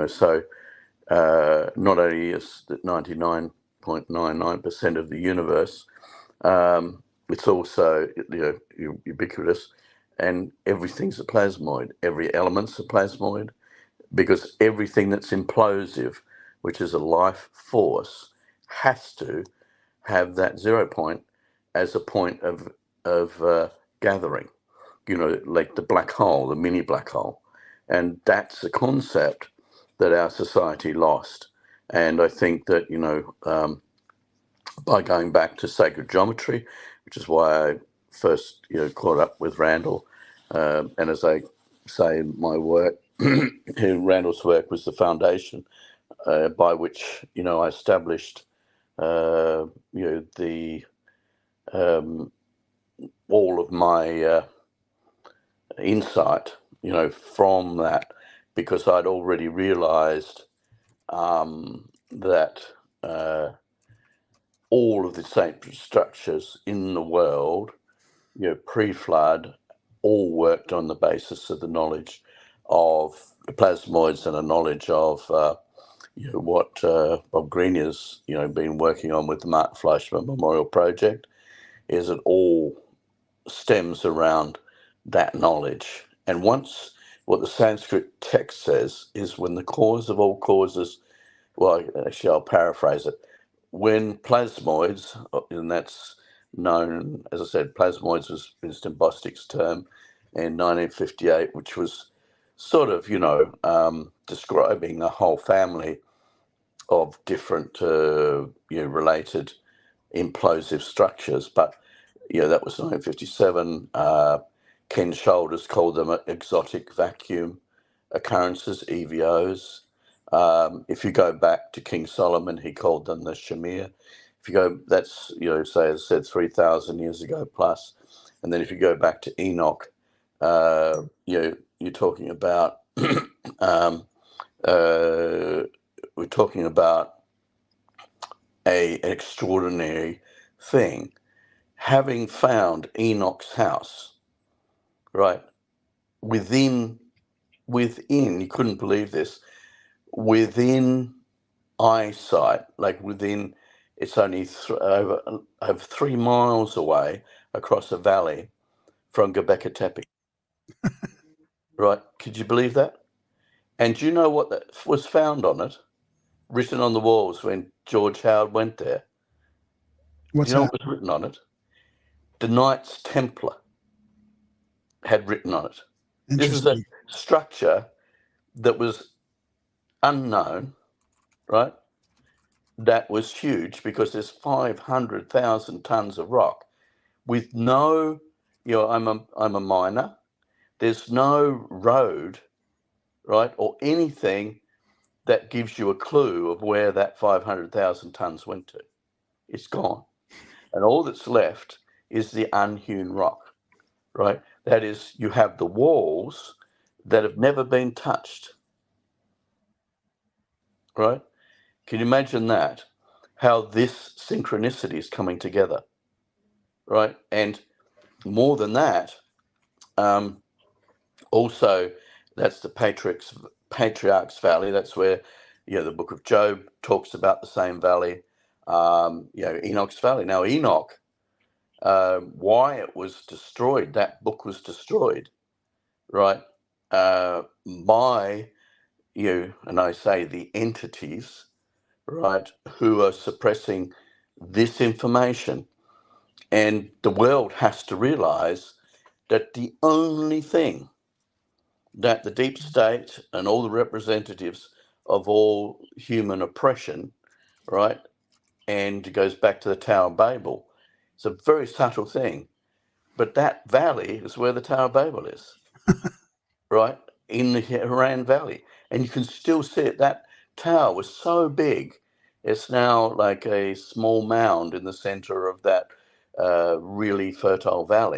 So not only is it 99.99% of the universe, it's also ubiquitous, and everything's a plasmoid. Every element's a plasmoid, because everything that's implosive, which is a life force, has to have that 0 point as a point of gathering. Like the black hole, the mini black hole, and that's a concept that our society lost. And I think that by going back to sacred geometry, which is why I first caught up with Randall, and as I say in my work, Randall's work was the foundation by which I established the all of my insight from that, because I'd already realized that all of the sacred structures in the world, pre-flood, all worked on the basis of the knowledge of the plasmoids and a knowledge of what Bob Green has been working on with the Mark Fleischmann Memorial Project. Is it all stems around that knowledge. And once, what the Sanskrit text says is, when the cause of all causes, well, actually I'll paraphrase it, when plasmoids, and that's known, as I said, plasmoids was Winston Bostic's term in 1958, which was sort of, describing a whole family of different, related implosive structures. But that was 1957. Ken Shoulders called them exotic vacuum occurrences, EVOs. If you go back to King Solomon, he called them the Shamir. If you go, that's, say, as I said, 3,000 years ago plus. And then if you go back to Enoch, you're talking about, we're talking about an extraordinary thing. Having found Enoch's house, right, within, you couldn't believe this, within eyesight, like within, it's only over 3 miles away across a valley from Göbekli Tepe. Right? Could you believe that? And do you know what that was found on it? Written on the walls when George Howard went there. What's Do you know that? what was written on it? The Knights Templar had written on it. This is a structure that was unknown, right? That was huge, because there's 500,000 tons of rock with no, I'm a miner. There's no road, right, or anything that gives you a clue of where that 500,000 tons went to. It's gone. And all that's left is the unhewn rock, right? That is, you have the walls that have never been touched, right? Can you imagine that? How this synchronicity is coming together, right? And more than that, also, that's the Patriarch's Valley. That's where, the Book of Job talks about the same valley. Enoch's Valley. Now, Enoch, why it was destroyed, that book was destroyed, right, by, and I say the entities, right, who are suppressing this information. And the world has to realize that the only thing that the deep state and all the representatives of all human oppression, right, and it goes back to the Tower of Babel, it's a very subtle thing, but that valley is where the Tower of Babel is, right, in the Haran Valley. And you can still see it. That tower was so big, it's now like a small mound in the center of that really fertile valley.